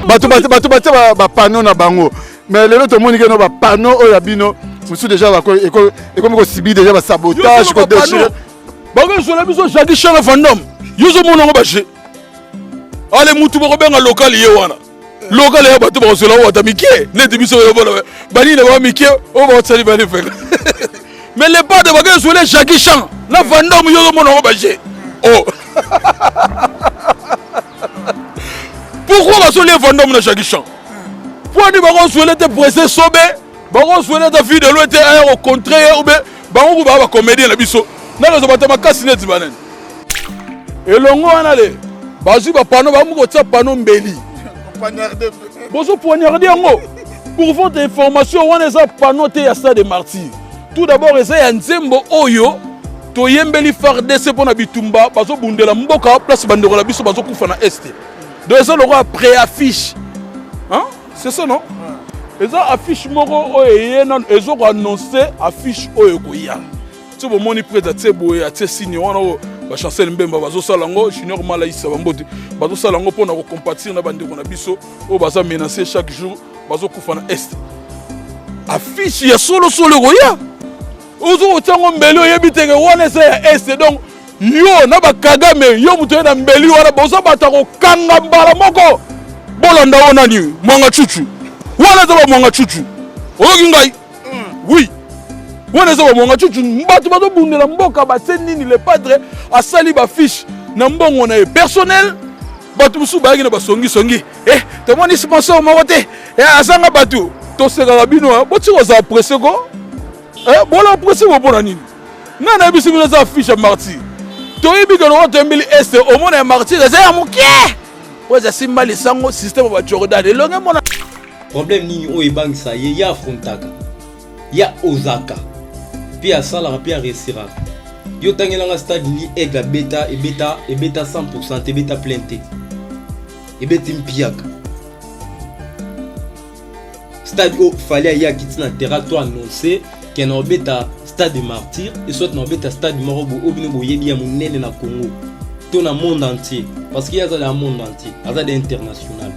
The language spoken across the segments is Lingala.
bato ba panneau na bango mais lelo to moni ke no ba panneau oyo bino musu déjà ba et comme ko sibi déjà ba sabotage ko déchirer bango so la biso Jackie Chan na fandom yuzo mono ngo ba je ale mutu bako benga local ye wana local ya bato ba so la wata mikie neti biso yo bona bani na ba mikie o ba tsali bani feka mais les pas de bango so le Jackie Chan na fandom yuzo mono ngo ba je oh pourquoi va soler fandom na Jackie Chan pour dire bango so le te pressé sobe bango so le ta fille de l'autre au contraire ou be bango ba comédien la biso na zo batama kasi net banen elongo wana le bazu ba pano ba mu ko tsa pano mbeli poignarder bozo poignarder ngo pour votre information wana za pano te ya stade de martyr tout d'abord eza ya nzembo oyo to yembeli FARDC pona bitumba bazo bundela mboka place bandeko la biso bazo kufa na est donc ça le roi pré-affiche hein c'est ça non eza affiche moko oyo yena ezo ko annoncer affiche oyo ko ya tu bo moni près de boye a signe wana ba chancel mbemba bazo salango junior malaisa bambote bazo salango pona ko compatir na bandeko na biso o baza menacer chaque jour bazo kufa na est affiche ya solo ko ya ozo otango mbeli oyebitenge wana esa ya est donc yo na ba Kagame yo muto na mbeli wana bozo batako kanga mbala moko bolanda wana ni mwanga chuchu wana za ba mwanga chuchu oyoki ngai oui wana za ba mwanga chuchu mbatu bazo bundela mboka batse nini le padre asali ba fiche na mbongo na personnel batu musu ba ngina ba songi te moni sponsor moko te asanga batu to seka bino boti ko za presse ko bola presse ko pona nini nana biso bino za fiche martyr to yibi ko no to mbili est au mona martyr za ya mukie oza simba lisango système ba Jordan elonge mona problème nini o ebangisa ye ya frontaka ya ozaka pia sala pia resira yo tangela stade ni ega beta 100% beta plein ebeti mpiaka stade o fallait ya kitina terrain annoncé que na beta stade de martyr et soit na beta stade morobo obino boyebi ya munene na Congo to na monde entier parce qu'il y a dans le monde entier azade international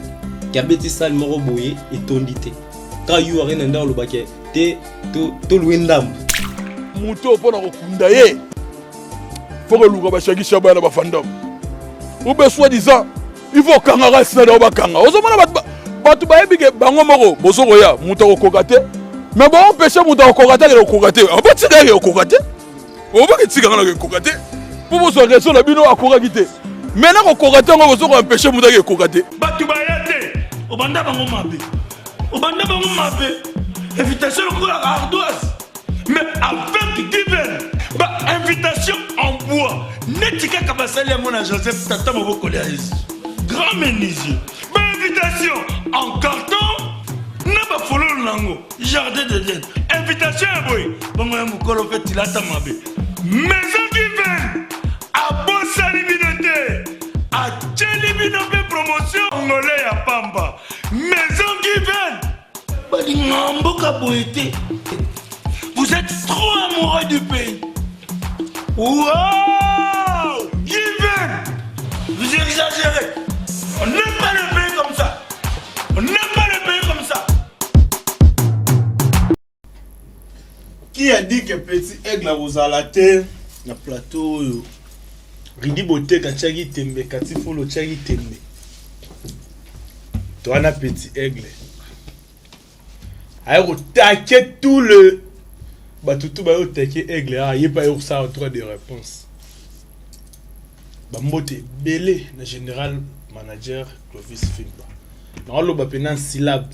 kabeti sal morobo et tondité ka yu arena nda lo baké te to luendam muto pona ko kunda ye faut que luka ba Jackie Chan na ba fandom ou be soi-disant il faut kangara sina da ba kanga ozomona batu ba yebike bango moko bosoko ya muto ko kokate mais bon empêcher muto ko kokate le kokate on va tirer le kokate on va tirer le kokate pour vous raison la bino akokaki te maintenant ko kokate ngo bosoko empêcher muto ko kokate batu ba yate obanda bango mabe invitation ko la ardoise mais avec divers invitation en bois netika kabasali mon Joseph tata moboko le grand menuisier invitation en carton na ba follow nango jardin de Dieu invitation boy bongo ya mukolo fait tilata mabe maison divers a bosali binote a tcheli binote promotion ngolé ya pamba maison divers bali ngamboka boité. Vous êtes trop amoureux du pays. Wow! Given! Vous exagérez. On n'aime pas le pays comme ça. On n'aime pas le pays comme ça. Qui a dit que petit aigle a vous à la terre? Le plateau. Ridi Bote Kachagi Tembe, Katifolo Chagi Tembe. Toi, on a petit aigle. Alors, t'inquiète tout le. Bah tout ba yo teke aigle ah y pas yo ça trois de réponses ba mbote belé na général manager Clovis Fimba na lo ba pena syllabe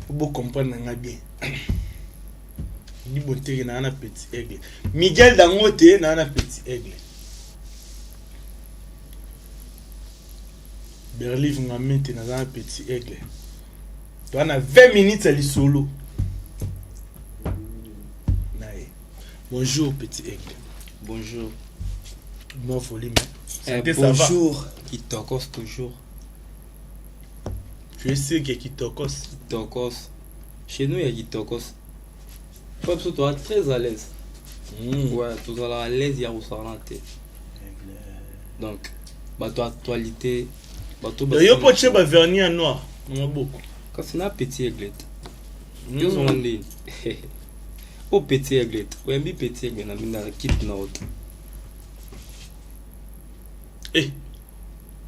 pour comprendre nga bien ni bonte na na petit aigle Miguel Dangote na na petit aigle Berliv nga mente na na petit aigle toi na 20 minutes à l'isolo. Bonjour petit aigle. Bonjour. Mon folie bonjour qui tokos toujours. Tu es sûr qu'il y a qui tokos? Tokos. Chez nous il y a qui tokos. Faut que tu sois très à l'aise. Ouais, tu sois à l'aise il y a au donc bah toi actualité yo po tche ba vernis en noir na beaucoup kasi na petit aiglette yo zo ndeni o petit aiglette o yambi petit aiglette na mina kit na auto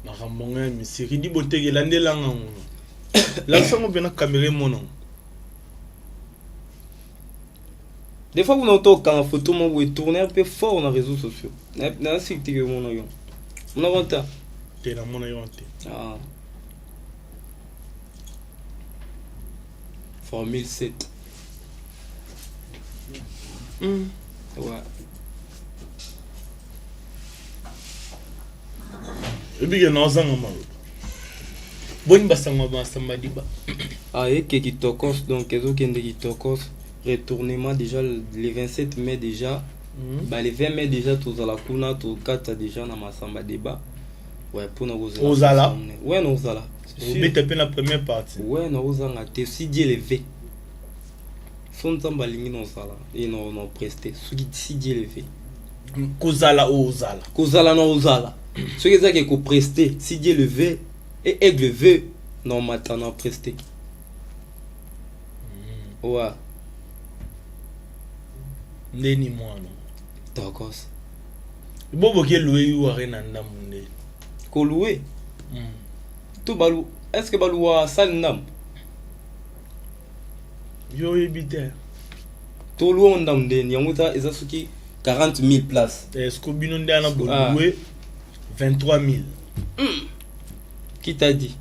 makambo ya misiri di boteke landelanga ngono lansango pena caméra mono des fois on entend quand photo mo vous tourner un peu fort dans les réseaux sociaux na site que mon yo on a honte te na mona yo honte ah Formule 7 ouais ebige na ozanga malo boni basanga basamba diba et qui tokos donc ezo kende qui tokos retournement déjà le 27 mai déjà bah le 20 mai déjà tous à la kuna tous 4 déjà na masamba débat ouais pour nous ozala ouais nous ozala mais t'as la première partie ouais nous ozanga te si Dieu levé son tamba lingi non sala et non presté si Dieu levé kozala ozala kozala non ozala ce que ça que presté si Dieu levé et aigle veut non maintenant presté ouais ndeni mwana tokos bobo ke loué yu arena ndamu ndeni ko loué to balu est-ce que balu wa sal ndam yo ebite to loué ndam ndeni yamuta ezasuki 40,000 places est-ce que bino ndana bo loué 23,000 qui t'a dit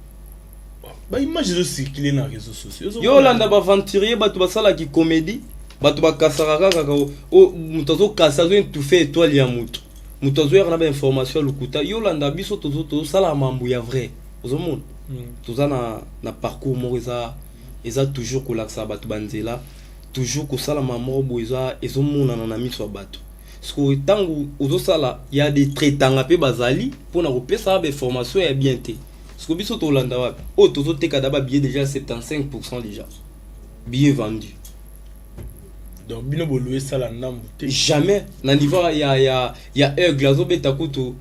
ba image zo circuler na réseaux sociaux yo landa ba aventurier batu basala ki comédie batu bakasaka kaka o mutazo kasa zo tout fait étoile ya mutu mutazo ya na ba information lukuta yo landa biso tozo sala mambu ya vrai ozomona toza na parcours mo eza toujours kolaksa batu banzela toujours kosala mambo bo ezomona na miso ya batu parce que tangu ozosala ya des traitants pe bazali pona kopesa ba information ya bien te parce que biso to landa wapi o tozo teka daba billet déjà 75% déjà billet vendu donc bino bo loué sala ndambu te jamais na niveau ya aigle azobeta kutu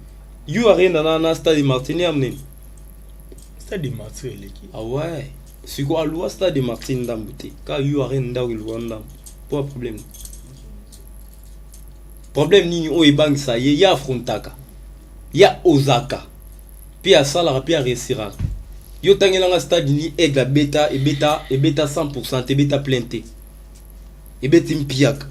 you arena na stade Martini amne stade de Martini leki ah ouais siko alua stade de Martini ndambu te ka you arena ndawi luanda pas problème nini o ebangisa ye ya frontaka ya ozaka pia sala pia resira yo tangela stade ni aigle beta et beta 100% te beta plein et beti mpiaka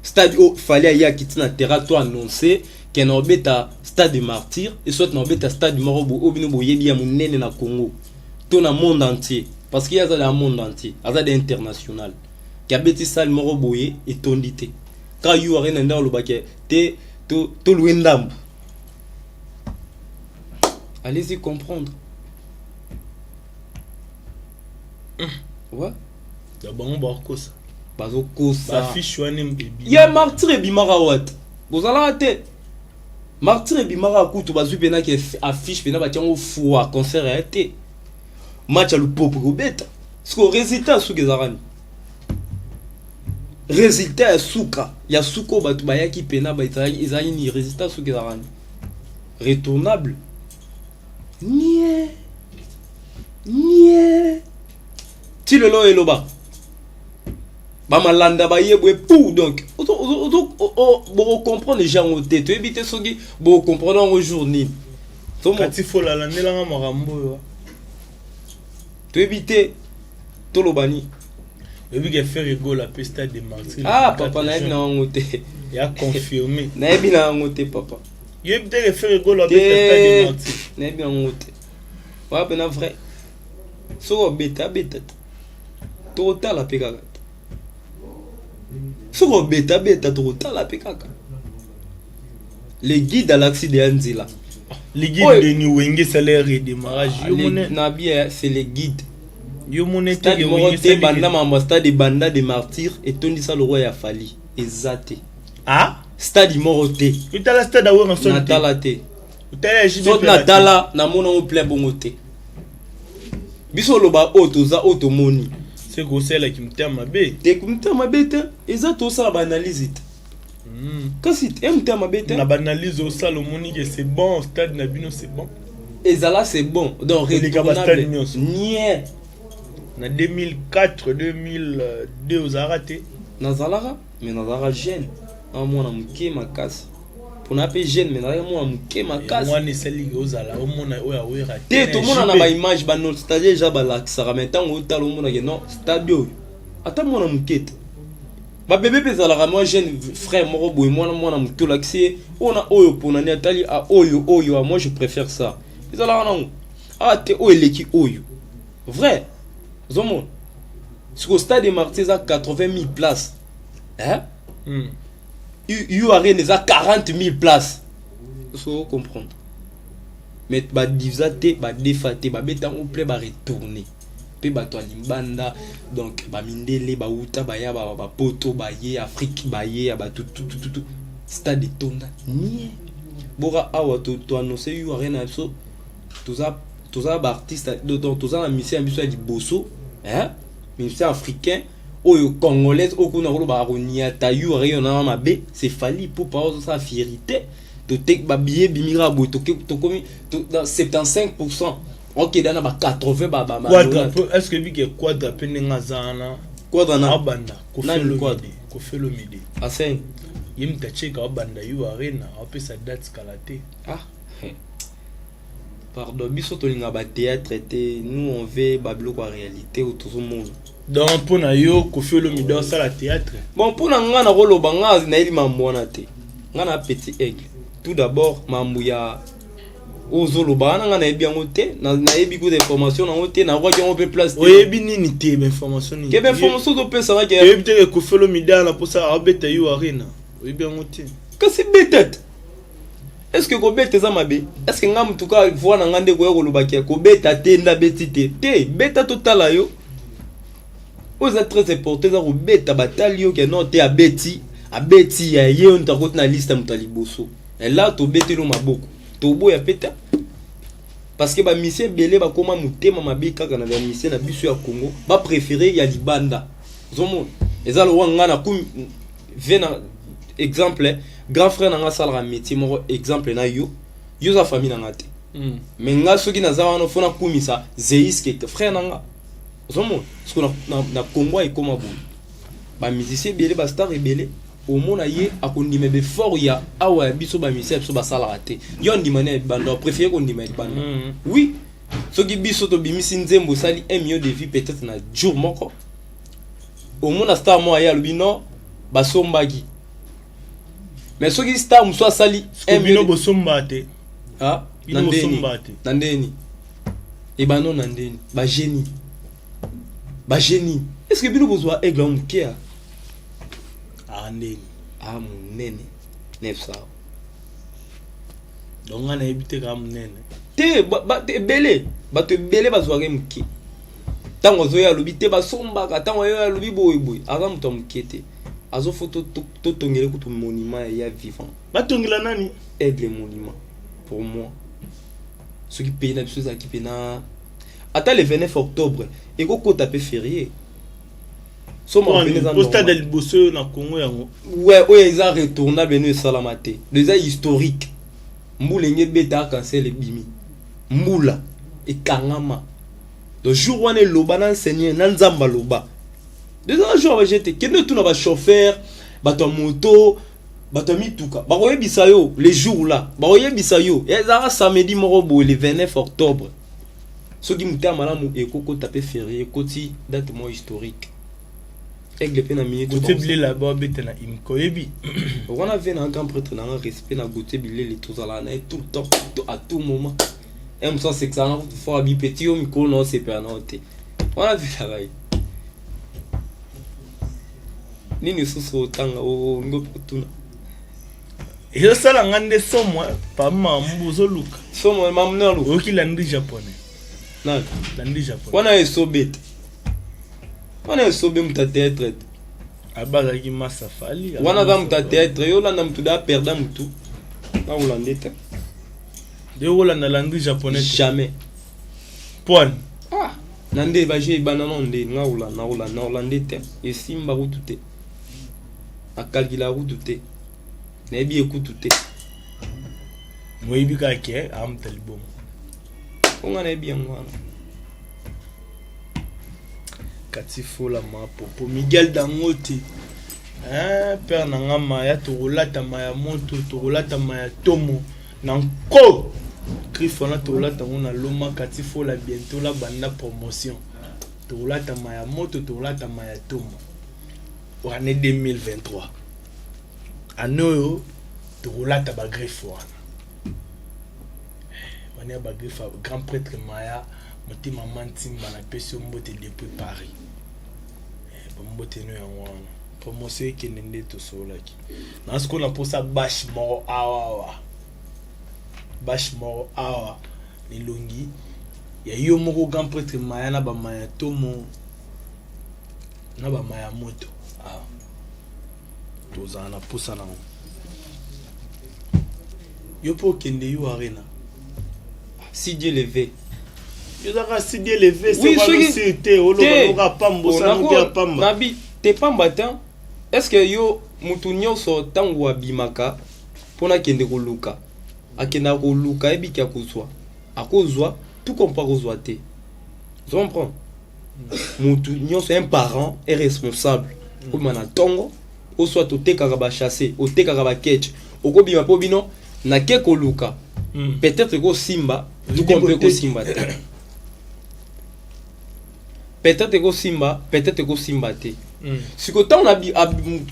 stade o fallait ya kitina terrain annoncé que na beta stade martyr et soit na beta stade morobo obino boyebi ya munene na Congo to na monde entier parce qu'il y a dans le monde entier azade international qui a beti salle morobo et tondité quand you arena nda lo baké te to luendam allez-y comprendre ouais bon bakosa bazokosa fiche wane mbibi ya martyr e bimara wat bozala te martyr e bimara kutu bazwi pena ke affiche pena batiango fwa concert ya te match le pop robeta sko résultat suke zarani résultat ya suka ya suko batu bayaki pena ba izali ni résultat suke zarani retournable nie ti lelo eloba ba malanda ba yebwe pou donc bo comprendre les gens au tête éviter soki bo comprendre en journée to mo kati fola la nelanga makambo yo to éviter to lobani ebike faire rigolo la pesta de Martini papa na ebi na ngote ya confirmé na ebi na ngote papa yo ebite faire rigolo la pesta de Martini na ebi na ngote wa pe na vrai so beta to tala pe kaka so beta to tala pe kaka les guides à l'accident nzila les guides de ni wenge salaire et démarrage yo mone na bien c'est les guides yo mone te wenge banda mamba stade banda de martyr et tondisa le roi ya fali ezate stade morote utala stade awe en sonne natala te utala jibe so natala na mona o plein bongo te biso loba otoza otomoni c'est que c'est là qui me tient ma bé te kumta mabe te eza to sala ba analyse te kasi mta mabe te na banalise au salomoni que c'est bon stade na bino c'est bon ezala c'est bon donc retournable nie na 2004 2002 aux raté nazalaka mais nazalaka jeune mwana moke makasi mpona mpe jeune mais nazalaka mwana moke makasi mwana esaliki ozala omona oyo awera te tomona na baimage banostalgie eja balakisaka mai ntango otala omonake non stade oyo ata mwana moke te babebe mpe ezalaka mwa jeune frère moko boye mwana moke olakisi ye ona oyo mponani atali a oyo moi je préfère ça ezalaka nango awa te oyo eleki oyo vrai ozomona siko stade martyr eza 80 000 places URN eza 40 000 places so comprendre mais badivisa te badefa te babetango ple baretourne mpe bato ya limbanda donc bamindele bauta baya bapoto baye afrique baye ya batutututu stade etonda nie boka awa toannonce URN na biso toza baartiste donc toza na mission ya biso ya liboso mission africain oyo congolaise okuna koloba koniata URN yona mabe c'est fali pour parole ça fierté to tek ba billet bimira boy to komi dans 75% OK dana ba 80 ba quadruple est-ce que bige quadruple nenga zana quadruple abanda ko fait le midi à 5 yimta cheka abanda URN apesa date kalate pardon biso to linga ba théâtre te nous on veut bablo kwa réalité au tout le monde donc pour na yo ko fait le midi ça la théâtre bon pour na ngana koloba ngazi na ili mamona te ngana petit aigle tout d'abord mambuya ozoloba na ngana ebi yango te na ebi ko d'information na ngote na kwa on peut place oyebi nini te information ni ke information to pesa ka oyebi te ko fait le midi na posa abeta yo arena oyebi yango te kasi betet est-ce que ko beta za mabe est-ce que ngam tuka voix na ngande ko yoloba ke ko beta te nda beti te beta totala yo oza très important za ko beta batalio ke non te abeti ya ye on ta kotna liste mutaliboso et là to betelo maboko to boya peta parce que ba mission belé ba koma mutema mabe kaka na ba mission na biso ya Congo ba préférer ya libanda zomo ezalo wanga na kum vena exemple grand frère na nga sala métier moko exemple na yo za famille na ngate mais nga soki na za wana fona kumisa zeiske frère na nga zomo parce que na Congo e koma bo ba musicien belé ba star belé au mona ye akondima be fort ya awa biso ba musicien biso ba sala raté yo ndimane banda préféré ko ndima banda oui soki biso to bimisi nzembo sali 1 million de vues peut-être na jour moko au mona star mo ya lubino ba sombagi mais soki star muso sali 1 million bo sombate nandeni e bano nandeni ba génie est-ce que bino bozwa aigle en kia andeni munene 900 donc ana ebite ka munene te belé bato belé bazwaka muke tango zo ya lobi te basombaka tango yo ya lobi boy aza muto mukete azo photo to tongele kutu monument ya vivant batongela nani aigle monument pour moi ce qui paye na biso za ki pena ata le 29 octobre et ko taper férié au stade de Liboso na Congo yango ouais eza retournable no salamate déjà historique mbula nge beta cancel bimi mbula e kangama le jour où on est loba na enseigner na nzamba loba déjà jour va jeter kende tout na ba chauffeur bato moto bato mituka ba koyebisa yo les jours là ba koyebisa yo eza samedi moko bo le 29 octobre soki mutama malamu ekoko taper férié koti date mo historique aigle pe na minute Gauthier Bilé là-bas bête na imkoyebi on a vu un grand prêtre na respect na Gauthier Bilé les tous là na tout le temps à tout moment aime ça c'est que ça faut abi petit au micro non c'est pas noté on a vu ça vai nini susu tanga o ngoputuna et ça la ngande somo pa mambuzo luka somo mamna lu okilandi japonais na landi japonais wana esobete wana esobe muta théâtre abaza ki masafali wana za muta théâtre yo landa mutu da perda mutu na ulandeta de Holanda landi japonais jamais point nande ba je banana nde na ulandeta e simba rutute akalgila rutute nayebi ekutu te moyebi kaka ke amta libomo onga nayebi yango wana kati fola mapopo Miguel Dangote père nanga maya tokolata maya moto tokolata maya tomo na nko Grifona tokolata ngo na loma kati fola bientôt la banda promotion tokolata maya moto tokolata maya tomo pour année 2023 anoyo tokolata ba griffe wana wana ba griffe grand prêtre maya motima mantimba na peso mbote depuis Paris mbote no yango wana promotion ekende nde tosolaki na ce qu'on a pour ça bash moro awa lilongi ya yo moko grand prêtre maya na ba maya tomo na ba maya moto tozana posa na yo po kende yo arena si Dieu levé yo daka si Dieu levé oui, c'est pas aussi te oloka pambo sa no pamba nabi te pamba tan est-ce que yo mutu nyonso tango abimaka pona kende koluka akenda koluka ebiki akozwa akozwa tout comprend kozwa te tu comprends mutu nyonso un parent est responsable ko mana tongo o soit otekaka ba chasser otekaka ba ketch okobima po bino na ke koluka peut-être ko simba tout comprend ko simba te peut-être ko simba te si ko tant na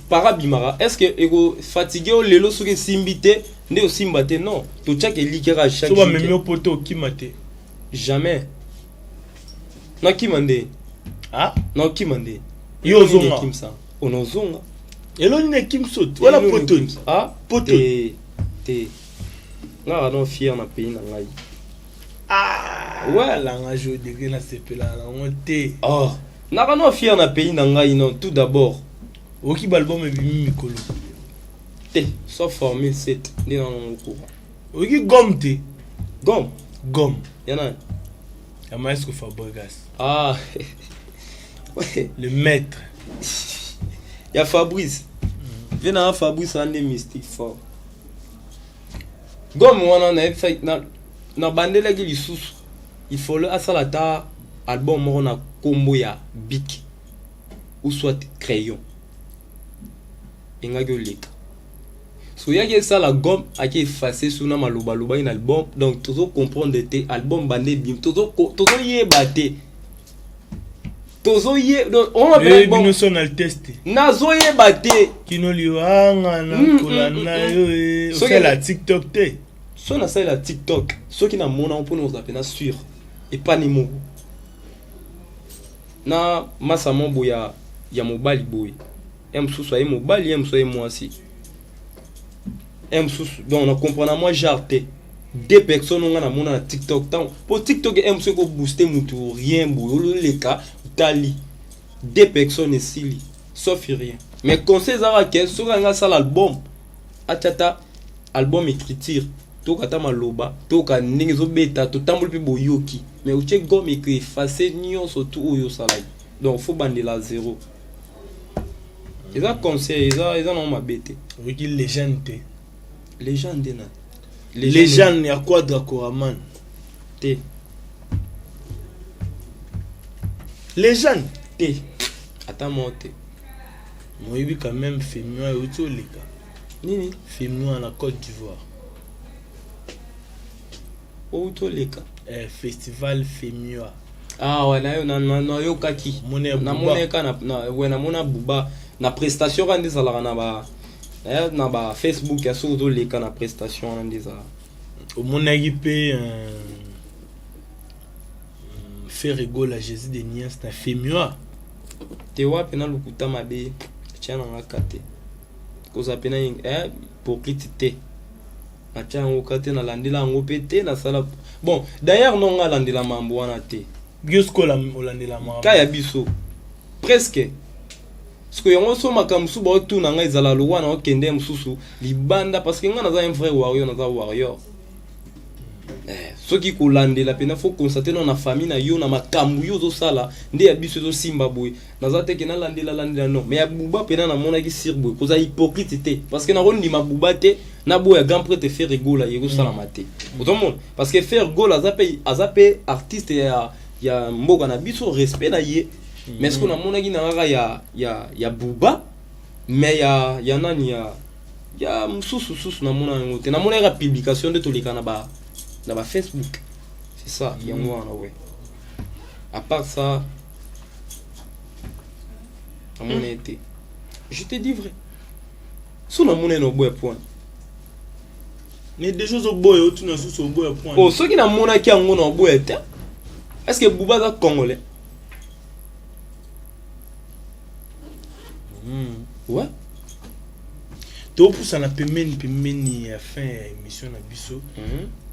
para bimara est-ce que ego fatigué o lelo soki simbité nde o simba te non to chake likera chaque so ba memi poto kimate jamais na kimande na kimande yo zonga kimsa onozonga elo ni kimsot wala poto poto te nga no fier na pays na ngai ouais la nga jo de na sepela na monte naka no fier na pays na ngai non tout d'abord oki balbum ebimi mikolo te sauf formule 7 ndi na ngoko oki gom te gom yana ya maestro Fabregas ouais le maître ya Fabrice vena Fabrice ande mystique fort gom wana na fait na bandela ki lisusu il faut le asalata album moko na kombo ya bic ou soit crayon engaki oleka so yaki esala gomme aki efface suna maloba loba in album donc tozo comprendre te album bande bim tozo yeba te tozo ye on appelle album national test nazo yeba te kino liwanga na kolana yo so la TikTok te so na la TikTok so ki na mona on peut nous appeler sur et pas ni mot na masamo boya ya mobali boy msusu ay mobali msusu ay mwasi msusu donc on comprend moi jarté deux personnes on a mona na TikTok tant pour TikTok msusu ko booster mutu rien boy le cas tali deux personnes ici sauf rien mais conseil za que so nga ça l'album atata album écriture to kata maloba to ka ndenge zo beta to tambol pe boyoki mais uche gomme écrit effacer nyonso tout oyo salai donc faut bandela zéro eza conseil eza non mabete oki légende na légende ya Quadra Koraman te légende te ata monte moyibi quand même Femua et Otoleka nini Femua na Côte d'Ivoire Otoleka festival Femua ouais na yo kaki na moneka na mona buba na prestation quand des ala na ba Facebook ya so Otoleka na prestation na des ala au monaki pe faire rigole à Jésus de Nias na Femua te wapi na lukuta mabe tiana ngakate koza pena pour critiquer na tiana ngokate na landela ngopete na sala bon d'ailleurs non nga landela mambo wana te biosko la landela mambo kaya biso presque parce que yango so makamsu ba tu na nga izala lo wana okende msusu libanda parce que nga na za un vrai warrior na za warrior soki kolandela pena faut constater na famille na yo na makambu yo zosala nde ya biso zo simba boy naza te ke na landela non mais ya buba pena na mona ki sir boy koza hypocrite te parce que na rondi ma buba te na boy ya grand prêtre faire rigola yego sala mate autrement parce que faire gol azape artiste ya mboka na biso respect na ye mais ce qu'on a mona ki na ya buba mais ya nani ya mususu na mona ngote na mona ya publication de tolika na ba Facebook. C'est ça, il y a moi ouais. À part ça, à mon été. Je te dis vrai. Sous la monnaie no boy point. Mais des choses au boy, tu n'as sous au boy point. Oh, ceux qui n'a mon qui a mon no boy était. Est-ce que Bouba est congolais? Ouais. Tu pour ça na pemeni à fin émission na biso.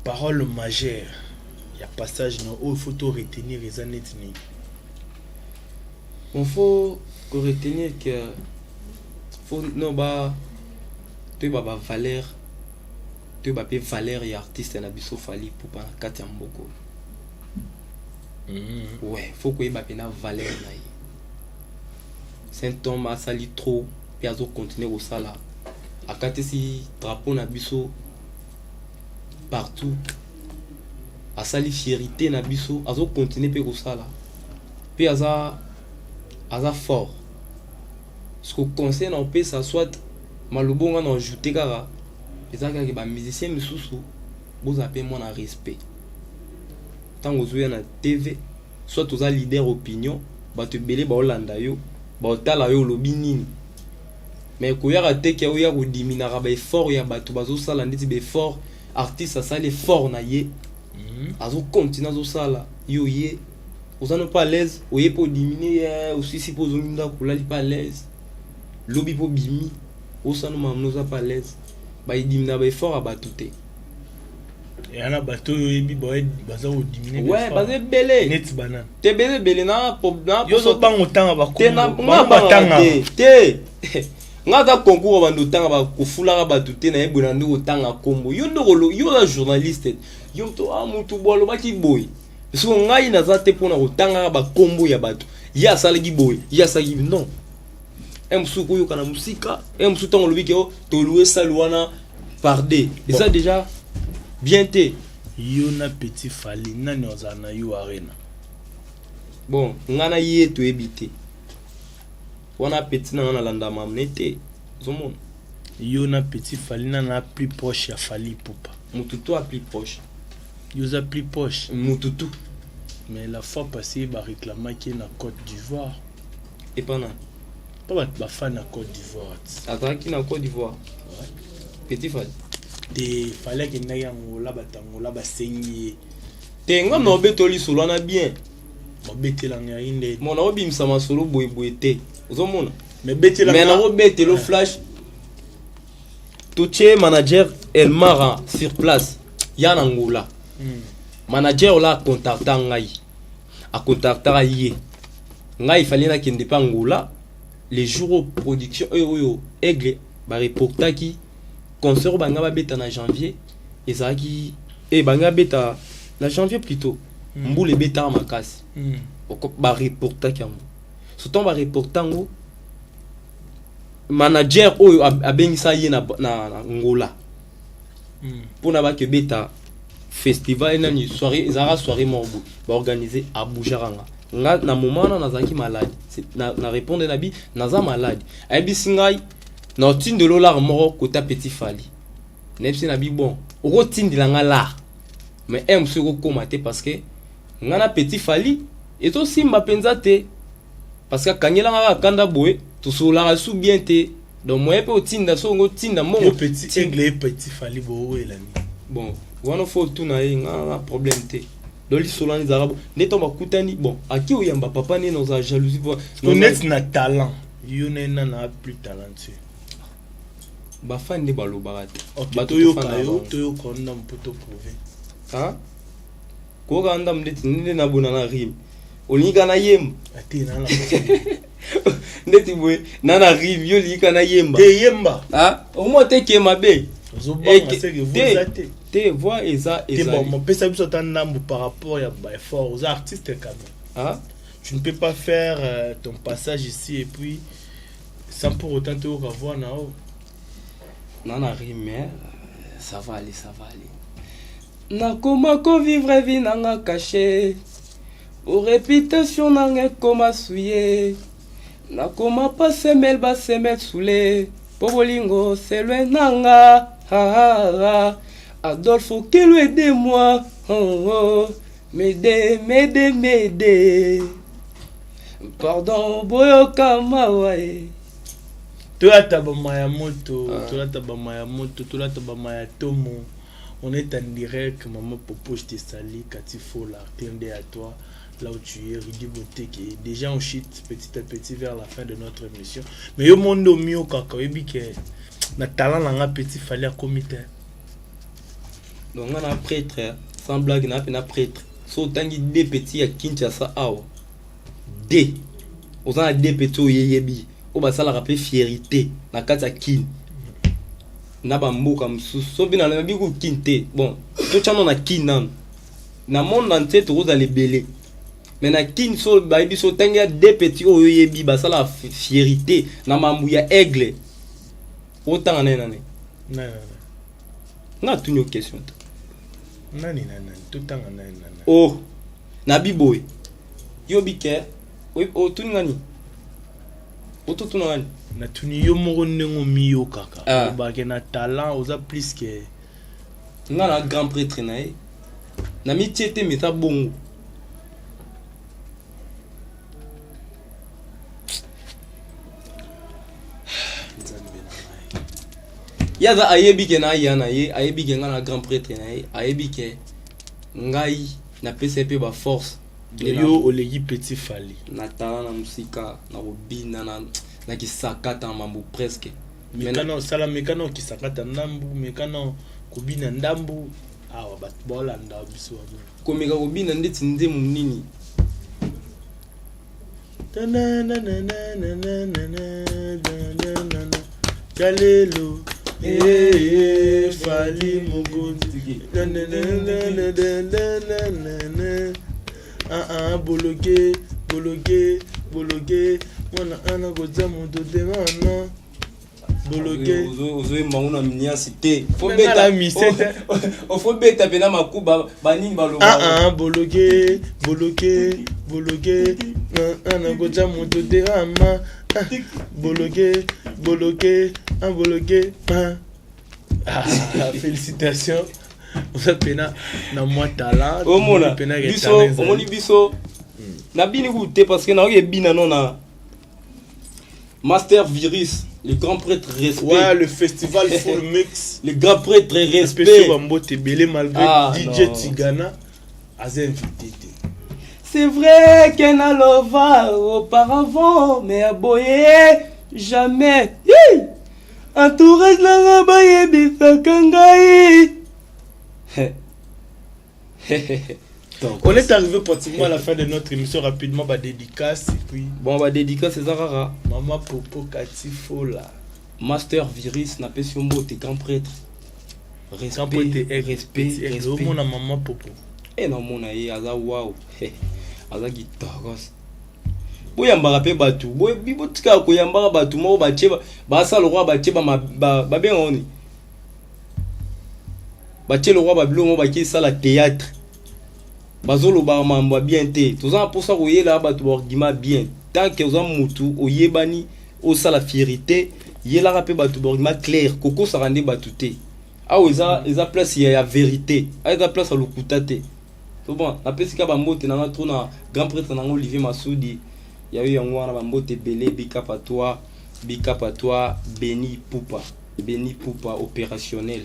Parole majeure. Il y a passage non il faut tout retenir les années ni. Il faut retenir que faut non ba tu ba valeur tu ba valeur et artiste na biso fali pour pas kati mboko. Ouais, faut que ba pena valeur na yi. Saint-Thomas sali trop puis azo continuer au sala. Akate si drapeau na biso partout a sali fierté na biso azo continuer pe ko sala pe aza fort ce que conseil na pe ça soit malobonga na ajouter kara ezaka ke ba musicien misusu boza pe mo na respect tango zoya na TV soit oza leader opinion ba te belé ba olanda yo ba otala yo lobi nini mais ko yaka te ke oya ko diminara ba effort ya bato bazo sala nditi be fort artiste a sali fort na ye azo continue azo sala yo ye ozana pas à l'aise oye pour diminuer aussi si pose minda kulali pas à l'aise lobi po bimi osana mamnoza pas à l'aise ba dimina ba fort a batute et ana bato yo yebi boy baza o diminuer ouais baza belé net banane te belé na problème yo zo bango tanga ba te na batanga te ngata concours bando tanga ba kofula batute na yebona ndo tanga kombo yo ndolo yo la journaliste yo to amutu bolo baki boy so ngai na za te pona kotanga ba kombo ya bato ya salaki boy ya salaki non emsu ko yo kana musika emsu tongo lobi ke to louer salwana pardé et ça déjà bien te yo na petit fali nani ozana yo arena bon ngana yé to ebité wana petit na landa mamnete zomon yo na petit fali na plus proche ya fali poupa mututu a plus proche yo za plus proche mututu mais la fois passée ba réclamer qui na Côte d'Ivoire et pas ba fan na Côte d'Ivoire ataki na Côte d'Ivoire ouais petit fali te fallait que na yangola batangola ba sengi te ngam no betoli solo na bien ba betela nga inde mona obimsa masolo boy te ozomona mais betela mais na betelo flash touché manager El Mara sur place yana ngola manager la contacta ngai a contacta ye ngai fallait na kende pa ngola les jours production yo aigle ba reportaki concert banga ba beta na janvier ezaki banga beta na janvier plutôt mbule beta makasi ba reportaki am surtout ba reportango manager oyo abengisa ye na ngola pona ba ke beta festival na ni soirée ezara soirée morbo ba organiser à Boujaranga nga na moment na zaki malade na répondre na bi naza malade abi singai na tindelo la moro kota petit fali nepsi na bi bon oko tindila nga la mais aime ce ko komate parce que nga na petit fali et to simba penza te parce que kangela nga kanda boy to so la sou bien te donc moi pe otinda so ngo tinda mo petit anglais petit fali bo elani bon wana faut tout na nga problème te doli solani zarabo neto bakutani bon aki oyamba papa ne nos jalousie pour net na talent yo na plus talentueux ba fan de balo barate ba to yo konda mpoto prouver hein ko ganda mdeti nde na bona na rim olinga na yem ati na la ndeti boy na rim yo lika na yemba te yemba ah au moins te ke mabe zo ba c'est que vous ate te voix eza Bon, mon père, ça par rapport à effort aux artistes quand même. Ah, Tu ne peux pas faire ton passage ici et puis sans pour autant te revoir là-haut. non, non, mais ça va aller, ça va aller. Nakoma ko vivre vie nanga caché. Pour réputation nanga koma souillé. Nakoma pas semel ba semel soulé. Pobolingo c'est le nanga. Adolfo Kelo aidez-moi. M'aider. Pardon, boyoka mawae. Toi, ta bamaya moto, toi, ta bamaya moto, toi, ta bamaya tomo. On est en direct, maman Popo, je t'ai sali, Katifo, là, t'es à toi, là où tu es, Ridi Beauté, qui est déjà en shit petit à petit vers la fin de notre émission. Mais yo mondo mio kaka, ebi que na talent là, petit fallait à comité. Donc on a prêtre, sans blague, on a prêtre. So tangi des petits à Kinshasa awa. D. On a des petits au yebi. On va ça la rappeler fierté. Na kata kin. Na ba mboka msusu. So bina na biku kinte. Bon, to chano na kin nan. Na monde entier to roza les belé. Mais na kin so ba bi so tangi des petits au yebi ba ça la fierté. Na mambuya aigle. Autant na nane. Non. Na tout une question. Nani, tout le temps, nani. Oh, Nabi boy. Yo bike. Oui, oh, tout ngani. Oh, tout ngani. Na tuni yo moro nengo miyo kaka. Ah. Ba ke na talent oza plus que Ngana grand prêtre na e. Na mi tiete meta bongo. Yaza ayebi ke na ya na ye, ayebi ke ngana grand prêtre na ye, ayebi ke ngai na PCP ba force. yo olegi petit fali. Na talent na musika, na robina na kisakata mambo presque. Mekano sala mekano kisakata ndambu, mekano kubina ndambu. Awa bat bola nda biso wa. Komeka robina ndeti ndemu nini. Kalelo fali mugundi bologe mwana ana goza moto de wana bologe ozoe mauna mniasi te Faut beta pena makuba banini baloba bologe ana goza moto de wana bologe félicitations on pena na moi talent omona biso na bini goûter parce que na oye bina non na Master Virus le grand prêtre respect. Ouais, le festival Full Mix. Le grand prêtre respect. Malgré DJ Tigana a invité. C'est vrai qu'elle a lova auparavant, mais à boyer jamais. Entourage la baye bisakangai. On est arrivé pratiquement à la fin de notre émission rapidement dédicace et puis bon dédicace c'est Zarara. Maman Popo Katifo là. Master Virus n'a pas si tes grand prêtre. Respect. Au mon maman Popo. Et non mon aïe aza wow. Aza guitaros. Boyamba pe batu. Boy bibotika ko yamba batu mo bacheba ba sa le roi bacheba ba ben oni. Bache le roi babilo mo baki sa la théâtre. Bazolo ba mamba bien te. Toza pour ça oyela batu borgima bien. Tant que oza mutu oyebani o sa la fierté, yela rapé batu borgima clair, koko sa rende batu te. Ah eza place ya vérité. Ah eza place à lokutate. So bon, na pesika ba mbote na trop na grand prêtre na Olivier Massoudi. Ya eu yango na ba mbote belé bika patois, Béni Poupa opérationnel.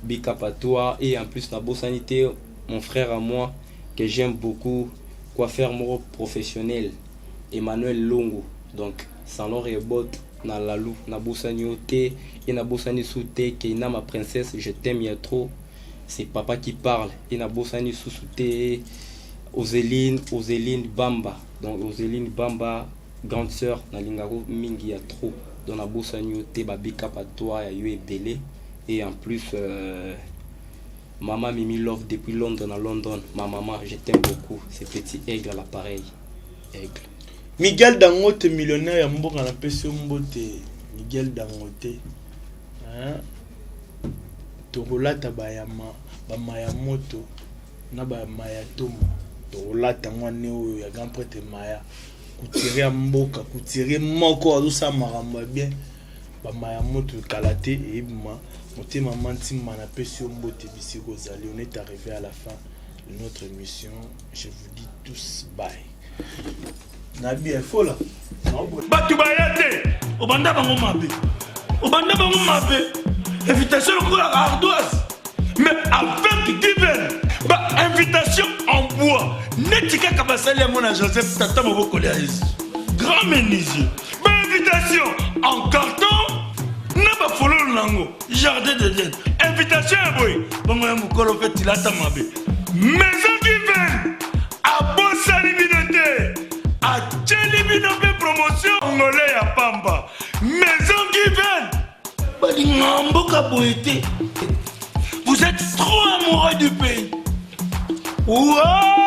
Bika patois et en plus na bosanité mon frère à moi que j'aime beaucoup, coiffeur moro professionnel, Emmanuel Longo. Donc, salon rebot na lalou, na bosani ote, et na bosani soute, que na ma princesse, je t'aime ya trop. C'est papa qui parle, et na bosani soute, Ozeline Bamba. Donc, Ozeline Bamba, grande sœur, na lingaro mingi ya trop. Donc, na bosani ote, babika patois, ya yo belé. Et en plus, Maman Mimi Love depuis London à London. Ma maman, je t'aime beaucoup. C'est petit aigle à l'appareil. Aigle. Miguel Dangote, millionnaire, ya mboka na pesi mbote. Miguel Dangote. Hein? Tokolata bayama, bamaya moto, na bamaya tomo. Tokolata mwane oyo ya grand prêtre Maya. Koutire mboka, koutire moko azusa maramba bien. Bamaya moto kalate et ibma. Moté maman Timma na pesi mbote bisi kozali. On est arrivé à la fin de notre émission. Je vous dis tous bye. Nabi est faux là. Batu bayate, obanda bango mabe. Obanda bango mabe. Invitation au la ardoise. Mais avec divers. Bah, invitation en bois. Netika kabasali à mon Joseph Tata Moboko Léaïs. Grand menuisier. Bah, invitation en carton. N'a pas follow lango. Jardin de Dieu. Invitation à boy. Bon, on m'a fait tilata mabe. Maison divers. À bon saliminoté. A Tchelibinope promotion Angolais à Pamba. Maison Given. Vous êtes trop amoureux du pays. Wow.